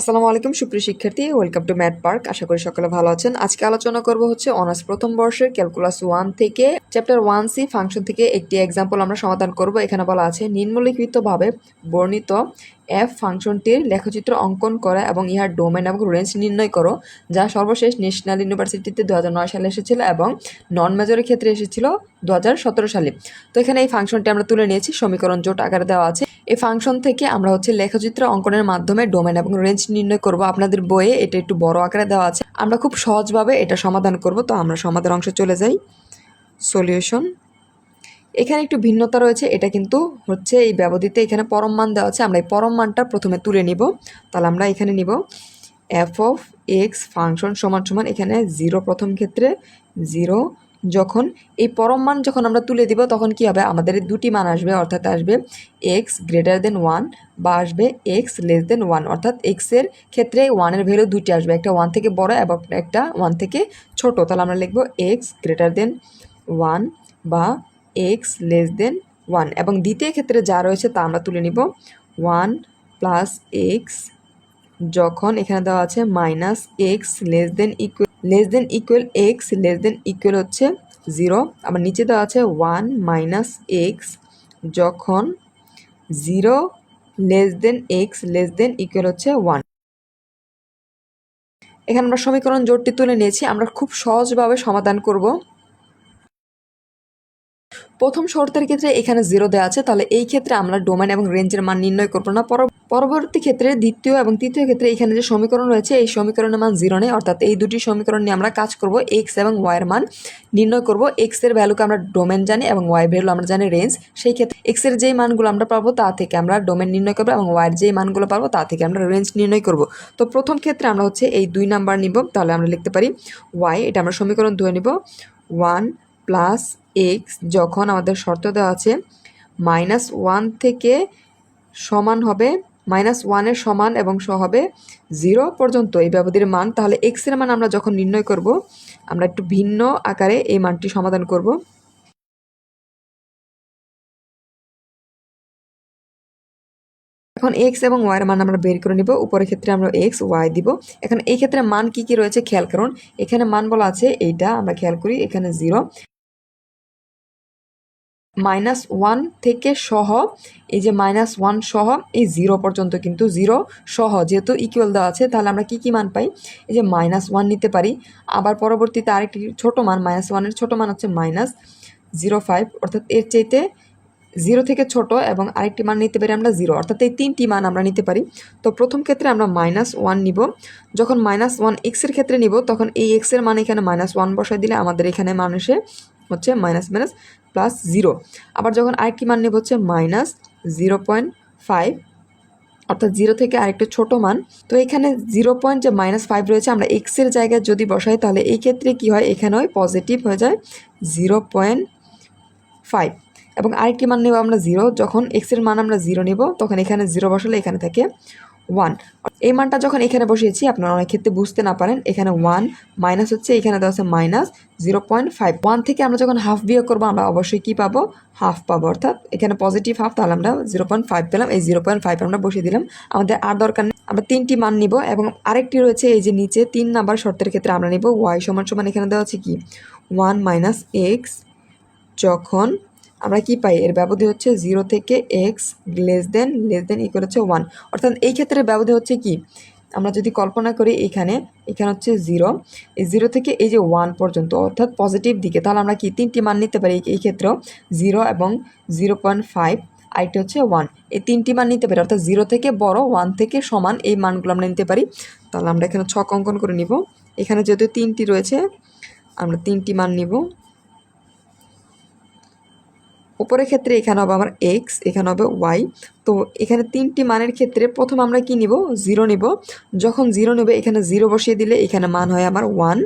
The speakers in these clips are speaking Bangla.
আসসালামু আলাইকুম সুপ্রিয় শিক্ষার্থী, ওয়েলকাম টু ম্যাথ পার্ক। আশা করি সকলে ভালো আছেন। আজকে আলোচনা করব হচ্ছে অনার্স প্রথম বর্ষের ক্যালকুলাস 1 থেকে চ্যাপ্টার 1C ফাংশন থেকে একটি এক্সাম্পল আমরা সমাধান করব। এখানে বলা আছে নিম্নলিখিতভাবে বর্ণিত এফ ফাংশনটির লেখচিত্র অঙ্কন করা এবং ইহার ডোমেন এবং রেঞ্জ নির্ণয় করো, যা সর্বশেষ ন্যাশনাল ইউনিভার্সিটিতে 2009 সালে এসেছিল এবং নন মেজরের ক্ষেত্রে এসেছিল 2017 সালে। তো এখানে এই ফাংশনটি আমরা তুলে নিয়েছি, সমীকরণ জোট আকারে দেওয়া আছে। এই ফাংশন থেকে আমরা হচ্ছে লেখচিত্র অঙ্কনের মাধ্যমে ডোমেন এবং রেঞ্জ নির্ণয় করব। আপনাদের বইয়ে এটা একটু বড় আকারে দেওয়া আছে, আমরা খুব সহজভাবে এটা সমাধান করব। তো আমরা সমাধান অংশে চলে যাই। সলিউশন। এখানে একটু ভিন্নতা রয়েছে, এটা কিন্তু হচ্ছে এই ব্যবধিতে এখানে পরম মান দেওয়া আছে। আমরা এই পরম মানটা প্রথমে তুলে নিব। তাহলে আমরা এখানে নিব এফ অফ এক্স ফাংশন সমান সমান এখানে 0 প্রথম ক্ষেত্রে 0। যখন এই পরম মান যখন আমরা তুলে দিব তখন কি হবে, আমাদের দুটি মান আসবে, অর্থাৎ আসবে এক্স গ্রেটার দেন 1 বা আসবে এক্স লেস দেন 1। অর্থাৎ এক্সের ক্ষেত্রে 1-এর ভ্যালু দুটি আসবে, একটা 1 থেকে বড় এবং একটা 1 থেকে ছোট। তাহলে আমরা লিখব এক্স গ্রেটার দেন 1 বা এক্স লেস দেন 1। এবং দ্বিতীয় ক্ষেত্রে যা রয়েছে তা আমরা তুলে নিব 1 প্লাস এক্স যখন এখানে দেওয়া আছে minus x less than equal x less than equal হচ্ছে 0। আবার নিচে দেওয়া আছে 1 মাইনাস এক্স যখন 0 less than x less than equal হচ্ছে 1। এখানে আমরা সমীকরণ জোটটি তুলে নিয়েছি, আমরা খুব সহজভাবে সমাধান করব। প্রথম শর্তের ক্ষেত্রে এখানে 0 দেওয়া আছে, তাহলে এই ক্ষেত্রে আমরা ডোমেন এবং রেঞ্জের মান নির্ণয় করব না। পরবর্তী ক্ষেত্রে দ্বিতীয় এবং তৃতীয় ক্ষেত্রে এখানে যে সমীকরণ রয়েছে এই সমীকরণের মান 0 নেই, অর্থাৎ এই দুটি সমীকরণ নিয়ে আমরা কাজ করব। এক্স এবং ওয়াইয়ের মান নির্ণয় করব। এক্স এর ভ্যালুকে আমরা ডোমেন জানি এবং ওয়াই ভ্যালু আমরা জানি রেঞ্জ। সেই ক্ষেত্রে এক্স এর যেই মানগুলো আমরা পাবো তা থেকে আমরা ডোমেন নির্ণয় করবো এবং ওয়াইয়ের যেই মানগুলো পাবো তা থেকে আমরা রেঞ্জ নির্ণয় করব। তো প্রথম ক্ষেত্রে আমরা হচ্ছে এই 2 নাম্বার নিব। তাহলে আমরা লিখতে পারি ওয়াই, এটা আমরা সমীকরণ 2 নিব 1 প্লাস এক্স যখন আমাদের শর্ত দেওয়া আছে -1 থেকে সমান হবে -1-এর সমান এবং হবে 0 পর্যন্ত এই ব্যবধির মান। তাহলে এক্স এর মান আমরা যখন নির্ণয় করব আমরা একটু ভিন্ন আকারে এই মানটি সমাধান করব। এখন এক্স এবং ওয়াইয়ের মান আমরা বের করে নিব। উপরের ক্ষেত্রে আমরা এক্স ওয়াই দিব। এখন এই ক্ষেত্রে মান কি কি রয়েছে খেয়াল করুন। এখানে মান বলা আছে এইটা আমরা খেয়াল করি, এখানে 0 -1 থেকে সহ এই যে -1 সহ এই 0 পর্যন্ত, কিন্তু 0 সহ যেহেতু ইকুয়াল দেওয়া আছে তাহলে আমরা কি কি মান পাই, এই যে -1 নিতে পারি। আবার পরবর্তীতে আরেকটি ছোট মান -1-এর ছোট মান হচ্ছে -0.5, অর্থাৎ এর চাইতে 0 থেকে ছোট, এবং আরেকটি মান নিতে পারি আমরা 0, অর্থাৎ এই 3টি মান আমরা নিতে পারি। তো প্রথম ক্ষেত্রে আমরা -1 নিব। যখন -1 এক্স এর ক্ষেত্রে নিব তখন এই এক্স এর মান এখানে -1 বসাই দিলে আমাদের এখানে মান এসে হচ্ছে -0। আবার যখন আরেকটি মান নেব হচ্ছে -0.5, অর্থাৎ 0 থেকে আরেকটা ছোট মান। তো এখানে 0.5 রয়েছে, আমরা এক্স এর জায়গায় যদি বসাই তাহলে এই ক্ষেত্রে কি হয়, এখানে হয় পজিটিভ হয়ে যায় 0.5। এবং আরেকটি মান নেব আমরা 0, যখন এক্স এর মান আমরা 0 নেব তখন এখানে 0 বসালে এখানে থাকে 1। এই মানটা যখন এখানে বসিয়েছি আপনারা অনেক ক্ষেত্রে বুঝতে না পারেন, এখানে 1 মাইনাস হচ্ছে, এখানে দেওয়া আছে -0.5। 1 থেকে আমরা যখন হাফ বিয়োগ করবো আমরা অবশ্যই কি পাবো, হাফ পাবো, অর্থাৎ এখানে পজিটিভ হাফ, তাহলে আমরা 0.5 পেলাম। এই 0.5 আমরা বসিয়ে দিলাম, আমাদের আর দরকার নেই। আমরা 3টি মান নিব। এবং আরেকটি রয়েছে এই যে নিচে 3 নাম্বার শর্তের ক্ষেত্রে আমরা নিব ওয়াই সমান সমান এখানে দেওয়া আছে কি 1 মাইনাস এক্স যখন আমরা কি পাই, এর ব্যবধি হচ্ছে 0 থেকে এক্স লেস দেন ইকুয়াল হচ্ছে 1। অর্থাৎ এই ক্ষেত্রে ব্যবধি হচ্ছে কি, আমরা যদি কল্পনা করি এখানে হচ্ছে 0, এই 0 থেকে এই যে 1 পর্যন্ত, অর্থাৎ পজিটিভ দিকে, তাহলে আমরা কি 3টি মান নিতে পারি এই ক্ষেত্রেও 0 এবং 0.5, আরেকটি হচ্ছে 1, এই 3টি মান নিতে পারি। অর্থাৎ 0 থেকে বড় 1 থেকে সমান এই মানগুলো আমরা নিতে পারি। তাহলে আমরা এখানে ছক অঙ্কন করে নিব। এখানে যেহেতু 3টি রয়েছে আমরা 3টি মান নিব। উপরের ক্ষেত্রে এখানে হবে আমার এক্স, এখানে হবে ওয়াই। তো এখানে 3টি মানের ক্ষেত্রে প্রথম আমরা কি নিব, 0 নিব। যখন 0 নেবে এখানে 0 বসিয়ে দিলে এখানে মান হয় আমার 1,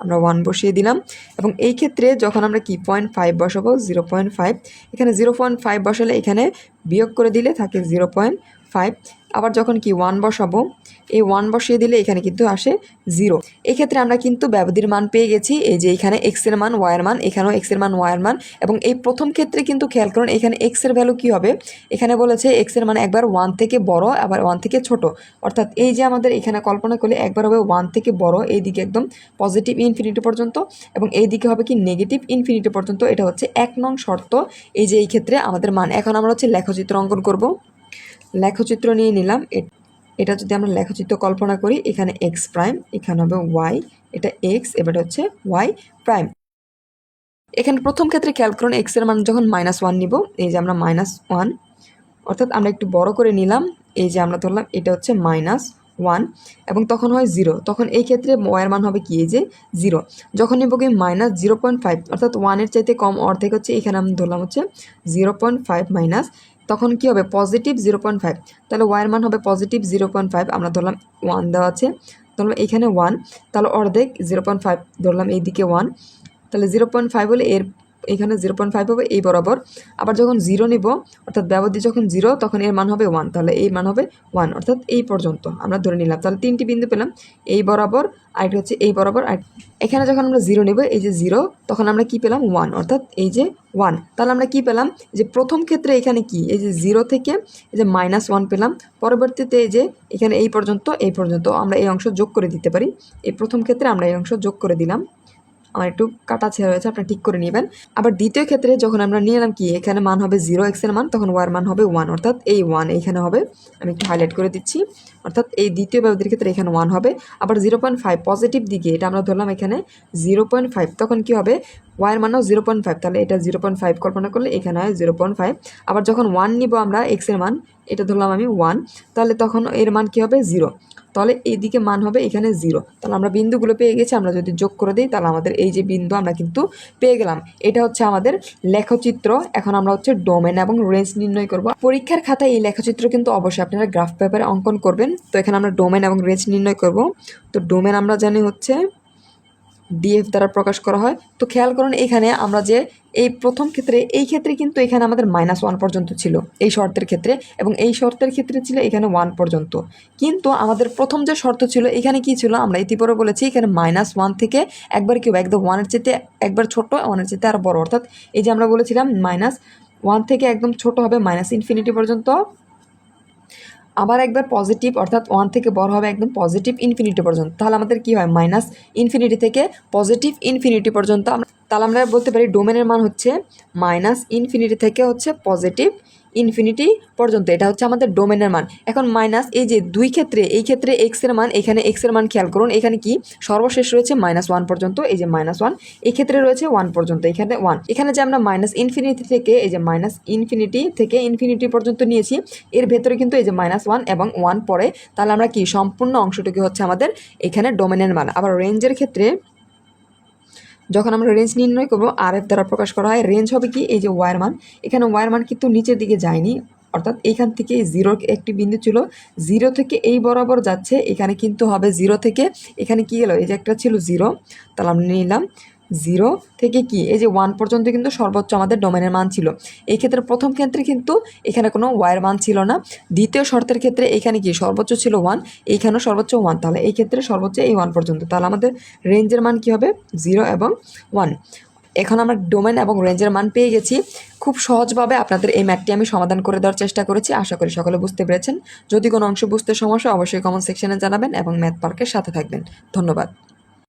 আমরা 1 বসিয়ে দিলাম। এবং এই ক্ষেত্রে যখন আমরা কি 0.5 বসাবো, 0.5, এখানে 0.5 বসালে এখানে বিয়োগ করে দিলে থাকে 0.5। 5। আবার যখন কি 1 বসাবো, এই 1 বসিয়ে দিলে এখানে কিন্তু আসে 0। এক্ষেত্রে আমরা কিন্তু ব্যবধির মান পেয়ে গেছি। এই যে এখানে x এর মান, y এর মান, এখানেও x এর মান, y এর মান। এবং এই প্রথম ক্ষেত্রে কিন্তু খেয়াল করুন এখানে x এর ভ্যালু কী হবে, এখানে বলেছে x এর মান একবার 1 থেকে বড়, আবার 1 থেকে ছোট। অর্থাৎ এই যে আমাদের এখানে কল্পনা করলে একবার হবে 1 থেকে বড়, এইদিকে একদম পজিটিভ ইনফিনিটি পর্যন্ত, এবং এই দিকে হবে কি নেগেটিভ ইনফিনিটি পর্যন্ত। এটা হচ্ছে 1 নং শর্ত। এই যে এই ক্ষেত্রে আমাদের মান। এখন আমরা হচ্ছে লেখচিত্র অঙ্কন করব। লেখচিত্র নিয়ে নিলাম। এটা যদি আমরা লেখচিত্র কল্পনা করি, এখানে এক্স প্রাইম, এখানে হবে ওয়াই, এটা এক্স, এবার হচ্ছে ওয়াই প্রাইম। এখানে প্রথম ক্ষেত্রে খেয়াল করুন এক্স এর মান যখন -1 নিব, এই যে আমরা -1, অর্থাৎ আমরা একটু বড় করে নিলাম, এই যে আমরা ধরলাম এটা হচ্ছে -1, এবং তখন হয় 0। তখন এই ক্ষেত্রে ওয়াইয়ের মান হবে কি, এই যে 0। যখন নিব কি -0.5, অর্থাৎ 1-এর চাইতে কম, অর্ধেক হচ্ছে এখানে আমি ধরলাম হচ্ছে 0.5 মাইনাস, তখন কি হবে পজিটিভ 0.5। তাহলে ওয়াইয়ের মান হবে পজিটিভ 0.5। আমরা ধরলাম 1 দেওয়া আছে, ধরলাম এখানে 1, তাহলে অর্ধেক 0.5 ধরলাম এইদিকে 1, তাহলে 0.5 হলে এখানে 0.5 হবে এই বরাবর। আবার যখন 0 নিব, অর্থাৎ ব্যবধি যখন 0, তখন এর মান হবে 1, তাহলে এই মান হবে 1, অর্থাৎ এই পর্যন্ত আমরা ধরে নিলাম। তাহলে 3টি বিন্দু পেলাম, এই বরাবর, আরেকটা হচ্ছে এই বরাবর। আর এখানে যখন আমরা 0 নেব, এই যে 0, তখন আমরা কি পেলাম 1, অর্থাৎ এই যে 1। তাহলে আমরা কি পেলাম, যে প্রথম ক্ষেত্রে এখানে কি, এই যে 0 থেকে এই যে -1 পেলাম, পরবর্তীতে এই যে এখানে এই পর্যন্ত আমরা এই অংশ যোগ করে দিতে পারি। এই প্রথম ক্ষেত্রে আমরা এই অংশ যোগ করে দিলাম, আমার একটু কাটা ছেঁড়া হয়েছে, আপনারা ঠিক করে নেবেন। আবার দ্বিতীয় ক্ষেত্রে যখন আমরা নিয়ে এলাম কি, এখানে মান হবে 0 x এর মান, তখন y এর মান হবে 1, অর্থাৎ এই 1 এইখানে হবে। আমি একটু হাইলাইট করে দিচ্ছি, অর্থাৎ এই দ্বিতীয় ব্যবধির ক্ষেত্রে এখানে 1 হবে। আবার 0.5 পজিটিভ দিকে, এটা আমরা ধরলাম এখানে 0.5, তখন কি হবে y এর মানও 0.5, তাহলে এটা 0.5 কল্পনা করলে এখানে হয় 0.5। আবার যখন 1 নিব আমরা x এর মান, এটা ধরলাম আমি 1, তাহলে তখন এর মান কি হবে 0, তাহলে এইদিকে মান হবে এখানে 0। তাহলে আমরা বিন্দুগুলো পেয়ে গেছি। আমরা যদি যোগ করে দিই, তাহলে আমাদের এই যে বিন্দু আমরা কিন্তু পেয়ে গেলাম। এটা হচ্ছে আমাদের লেখচিত্র। এখন আমরা হচ্ছে ডোমেন এবং রেঞ্জ নির্ণয় করব। পরীক্ষার খাতায় এই লেখচিত্র কিন্তু অবশ্যই আপনারা গ্রাফ পেপারে অঙ্কন করবেন। তো এখানে আমরা ডোমেন এবং রেঞ্জ নির্ণয় করব। তো ডোমেন আমরা জানি হচ্ছে ডিএফ দ্বারা প্রকাশ করা হয়। তো খেয়াল করুন এখানে আমরা যে এই প্রথম ক্ষেত্রে, এই ক্ষেত্রে কিন্তু এখানে আমাদের -1 পর্যন্ত ছিল এই শর্তের ক্ষেত্রে, এবং এই শর্তের ক্ষেত্রে ছিল এখানে 1 পর্যন্ত। কিন্তু আমাদের প্রথম যে শর্ত ছিল এখানে কি ছিল, আমরা ইতিপূর্বে বলেছি এখানে -1 থেকে একবার কি একদম 1-এর চেয়ে একবার ছোট, 1-এর চেয়ে আর বড়, অর্থাৎ এই যে আমরা বলেছিলাম -1 থেকে একদম ছোট হবে ∞ পর্যন্ত, আবার একবার পজিটিভ, অর্থাৎ 1 থেকে বড় হবে একদম পজিটিভ ইনফিনিটি পর্যন্ত। তাহলে আমাদের কি হয় -∞ থেকে পজিটিভ ইনফিনিটি পর্যন্ত। তাহলে আমরা বলতে পারি ডোমেনের মান হচ্ছে -∞ থেকে হচ্ছে পজিটিভ ইনফিনিটি পর্যন্ত। এটা হচ্ছে আমাদের ডোমেনের মান। এখন মাইনাস, এই যে দুই ক্ষেত্রে, এই ক্ষেত্রে এক্স এর মান, এখানে এক্স এর মান খেয়াল করুন, এখানে কি সর্বশেষ রয়েছে -1 পর্যন্ত, এই যে -1, এই ক্ষেত্রে রয়েছে 1 পর্যন্ত, এখানে 1। এখানে যে আমরা ∞ থেকে এই যে ∞ থেকে ইনফিনিটি পর্যন্ত নিয়েছি, এর ভেতরে কিন্তু এই যে -1 এবং 1 পড়ে। তাহলে আমরা কি সম্পূর্ণ অংশটুকু হচ্ছে আমাদের এখানে ডোমেনের মান। আবার রেঞ্জের ক্ষেত্রে যখন আমরা রেঞ্জ নির্ণয় করবো, RF দ্বারা প্রকাশ করা হয়। রেঞ্জ হবে কি, এই যে ওয়ার মান, এখানে ওয়ার মান কিন্তু নিচের দিকে যায়নি, অর্থাৎ এইখান থেকে 0 একটি বিন্দু ছিল, 0 থেকে এই বরাবর যাচ্ছে, এখানে কিন্তু হবে 0 থেকে এখানে কি গেল, এই যে একটা ছিল 0, তাহলে আমরা নিলাম 0 থেকে কি এই যে 1 পর্যন্ত কিন্তু সর্বোচ্চ আমাদের ডোমেনের মান ছিল। এই ক্ষেত্রে প্রথম ক্ষেত্রে কিন্তু এখানে কোনো ওয়ার মান ছিল না। দ্বিতীয় শর্তের ক্ষেত্রে এখানে কি সর্বোচ্চ ছিল 1, এইখানেও সর্বোচ্চ 1, তাহলে এই ক্ষেত্রে সর্বোচ্চ এই 1 পর্যন্ত। তাহলে আমাদের রেঞ্জের মান কি হবে 0 এবং 1। এখন আমরা ডোমেন এবং রেঞ্জের মান পেয়ে গেছি। খুব সহজভাবে আপনাদের এই ম্যাথটি আমি সমাধান করে দেওয়ার চেষ্টা করেছি। আশা করি সকলে বুঝতে পেরেছেন। যদি কোনো অংশ বুঝতে সমস্যা, অবশ্যই কমেন্ট সেকশনে জানাবেন এবং ম্যাথ পার্কের সাথে থাকবেন। ধন্যবাদ।